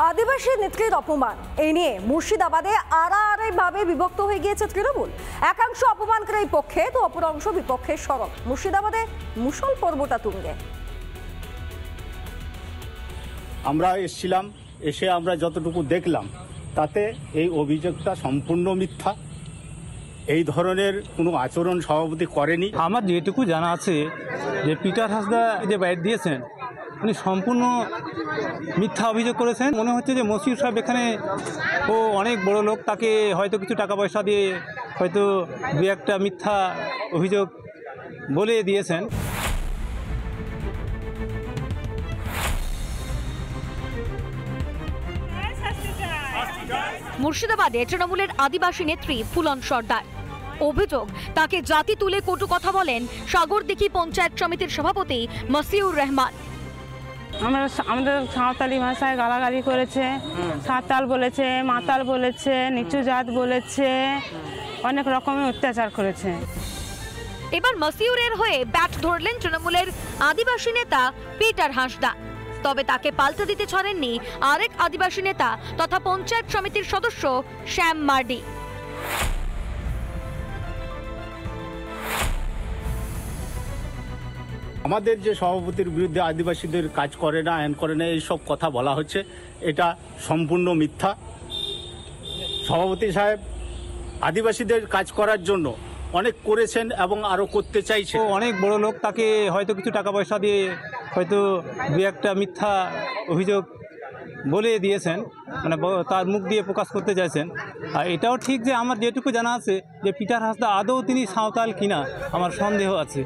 আদিবাসী নেত্রীর অপমান এই নিয়ে মুর্শিদাবাদে আড়াআড়াইভাবে বিভক্ত হয়ে গিয়েছে তৃণমূল। একাংশ অপমানকারীর পক্ষে তো অপর অংশ বিপক্ষে সরব। মুর্শিদাবাদে মুষল পর্বটা তুঙ্গে। আমরা এসেছিলাম, এসে আমরা যতটুকু দেখলাম তাতে এই অভিযোগটা সম্পূর্ণ মিথ্যা। এই ধরনের কোনো আচরণ সভাপতি করেনি। আমার যেটুকু জানা আছে যে পিটার হাসদা যে বাইট দিয়েছেন উনি সম্পূর্ণ মিথ্যা অভিযোগ করেছেন। মনে হচ্ছে যে মশিউর সাহেব এখানে ও অনেক বড় লোক, তাকে হয়তো কিছু টাকা পয়সা দিয়ে হয়তো দু একটা মিথ্যা অভিযোগ বলে দিয়েছেন। মুর্শিদাবাদে তৃণমূলের আদিবাসী নেত্রী ফুলন সর্দার। অভিযোগ, তাকে জাতি তুলে কটু কথা বলেন সাগরদিঘি পঞ্চায়েত সমিতির সভাপতি মসিউর রহমান। আমাদের সাঁওতালি ভাষায় গালাগালি করেছে, সাঁওতাল বলেছে, মাতাল বলেছে, নিচু জাত বলেছে, অনেক রকমের অত্যাচার করেছে। এবার মসিউরের হয়ে ব্যাট ধরলেন তৃণমূলের আদিবাসী নেতা পিটার হাসদা। তবে তাকে পাল্টা দিতে ছাড়েননি আরেক আদিবাসী নেতা তথা পঞ্চায়েত সমিতির সদস্য শ্যাম মার্ডি। আমাদের যে সভাপতির বিরুদ্ধে আদিবাসীদের কাজ করে না, হ্যান করে না, এইসব কথা বলা হচ্ছে, এটা সম্পূর্ণ মিথ্যা। সভাপতি সাহেব আদিবাসীদের কাজ করার জন্য অনেক করেছেন এবং আরও করতে চাইছে। অনেক বড় লোক, তাকে হয়তো কিছু টাকা পয়সা দিয়ে হয়তো দু একটা মিথ্যা অভিযোগ বলে দিয়েছেন, মানে তার মুখ দিয়ে প্রকাশ করতে চাইছেন। আর এটাও ঠিক যে আমার যেটুকু জানা আছে যে পিটার হাসদা আদৌ তিনি সাঁওতাল কিনা আমার সন্দেহ আছে।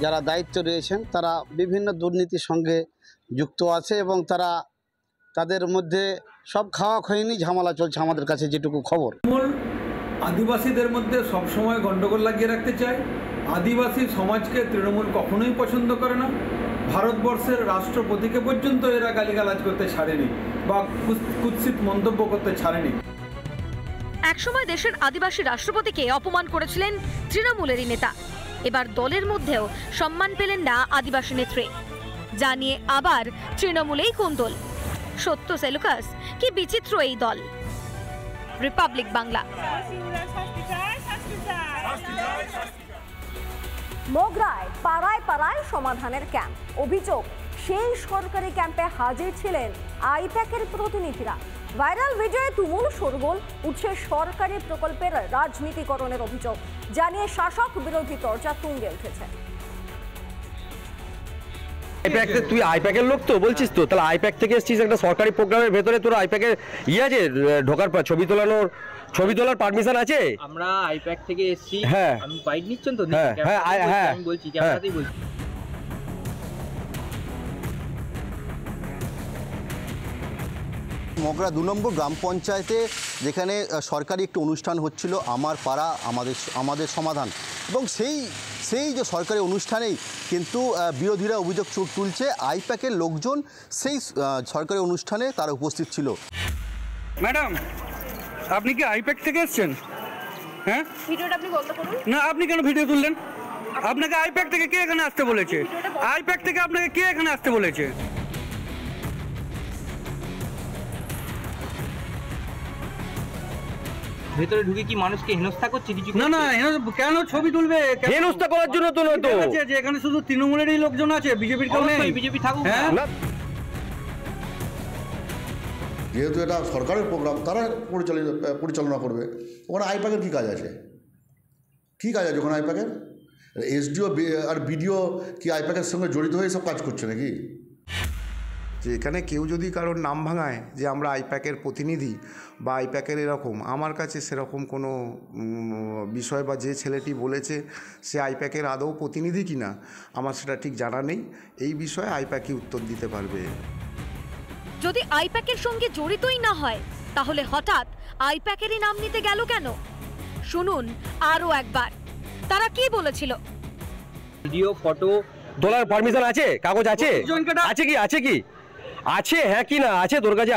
যারা দায়িত্ব রয়েছেন তারা বিভিন্ন দুর্নীতির সঙ্গে যুক্ত আছে এবং তাদের মধ্যে সব খাওয়া খয়নি ঝামেলা চলছে আমাদের কাছে যেটুকু খবর। আদিবাসীদের মধ্যে সবসময় গণ্ডগোল লাগিয়ে রাখতে চায়। আদিবাসী সমাজকে তৃণমূল কখনোই পছন্দ করে না। ভারতবর্ষের রাষ্ট্রপতিকে পর্যন্ত এরা গালিগালাজ করতে ছাড়েনি বা কুৎসিত মন্তব্য করতে ছাড়েনি। একসময় দেশের আদিবাসী রাষ্ট্রপতিকে অপমান করেছিলেন তৃণমূলেরই নেতা। এবার দলের মধ্যেও সম্মান পেলেন না আদিবাসী নেত্রী, জানিয়ে আবার তৃণমূলেই কোন্দল। সত্য সেলুকাস, কি বিচিত্র এই দল। রিপাবলিক বাংলা। মগরায় পাড়ায় পাড়ায় সমাধানের ক্যাম্প। অভিযোগ, সেই সরকারি ক্যাম্পে হাজির ছিলেন আইপ্যাকের প্রতিনিধিরা। ভাইরাল ভিডিওয়ে তুমুল শোরগোল উঠছে সরকারি প্রকল্পের রাজনীতিকরণের অভিযোগ, জানিয়ে শাসক বিরোধী চর্চা তুঙ্গে উঠেছে। তুই আইপ্যাকের লোক তো বলছিস, তো তাহলে আইপ্যাক থেকে এসেছিস একটা সরকারি প্রোগ্রামের ভেতরে, তোর আইপ্যাকের আছে ঢোকার পর ছবি তোলার পারমিশন আছে? আমরা আইপ্যাক থেকে এসেছি। হ্যাঁ, আমি বাইট নিচ্ছেন তো? হ্যাঁ, আমি বলছি, ক্যামেরাতেই বলছি। মগরা 2 নম্বর গ্রাম পঞ্চায়েতে যেখানে সরকারি একটি অনুষ্ঠান হচ্ছিল, আমার পাড়া আমাদের সমাধান, এবং সেই যে সরকারি অনুষ্ঠানেই কিন্তু বিরোধীরা অভিযোগ তুলছে আইপ্যাকের লোকজন সেই সরকারি অনুষ্ঠানে তারা উপস্থিত ছিল। ম্যাডাম, আপনি কি আইপ্যাক থেকে এসেছেন? হ্যাঁ, ভিডিওটা আপনি বন্ধ করুন না। আপনি কেন ভিডিও তুললেন? আপনাকে আইপ্যাক থেকে কে এখানে আসতে বলেছে? আইপ্যাক থেকে আপনাকে কে এখানে আসতে বলেছে? ভেতরে ঢুকে কি মানুষকে হেনস্থা করছে কিছু? না না, কেন ছবি তুলবে? হেনস্থা করার জন্য তো নয় তো। এখানে শুধু তৃণমূলেরই লোকজন আছে, বিজেপির কেউ নেই। বিজেপি থাকুক না। যেহেতু এটা সরকারের প্রোগ্রাম, তারা পরিচালনা করবে। ওখানে আইপ্যাকের কী কাজ আছে? কী কাজ আছে ওখানে আইপ্যাকের? এসডিও আর বিডিও কি আইপ্যাকের সঙ্গে জড়িত হয়ে সব কাজ করছে নাকি? যে এখানে কেউ যদি কারোর নাম ভাঙায় যে আমরা আইপ্যাকের প্রতিনিধি বা আইপ্যাকের এরকম, আমার কাছে সেরকম কোনো বিষয় বা যে ছেলেটি বলেছে সে আইপ্যাকের আদৌ প্রতিনিধি কিনা আমার সেটা ঠিক জানা নেই। এই বিষয়ে আইপ্যাকই উত্তর দিতে পারবে। যদি আইপ্যাকের সঙ্গে জড়িতই না হয় তাহলে হঠাৎ আইপ্যাকেরই নাম নিতে গেল কেন? শুনুন আরো একবার তারা কি বলেছিল। ভিডিও ফটো তোলার পারমিশন আছে? কাগজ আছে? আছে কি আছে? হ্যাঁ কি না আছে? তোর কাছে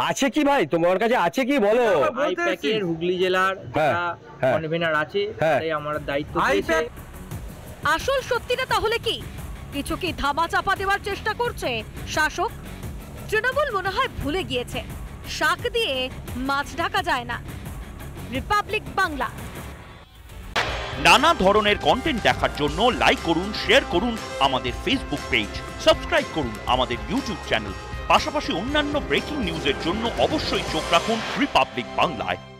আছে কি ভাই? তোমার কাছে আছে কি বলো? আইপ্যাকের হুগলি জেলার কনভেনার আছে, আমার দায়িত্ব দিয়েছে। আসল সত্যিটা তাহলে কি? কিছু কি ধামা চাপা দেওয়ার চেষ্টা করছে শাসক? তৃণমূল মনে হয় ভুলে গিয়েছে শাক দিয়ে মাছ ঢাকা যায় না। রিপাবলিক বাংলা। নানা ধরনের কন্টেন্ট দেখার জন্য লাইক করুন, শেয়ার করুন আমাদের ফেসবুক পেজ, সাবস্ক্রাইব করুন আমাদের ইউটিউব চ্যানেল। পাশাপাশি অন্যান্য ব্রেকিং নিউজের জন্য অবশ্যই চোখ রাখুন রিপাবলিক বাংলায়।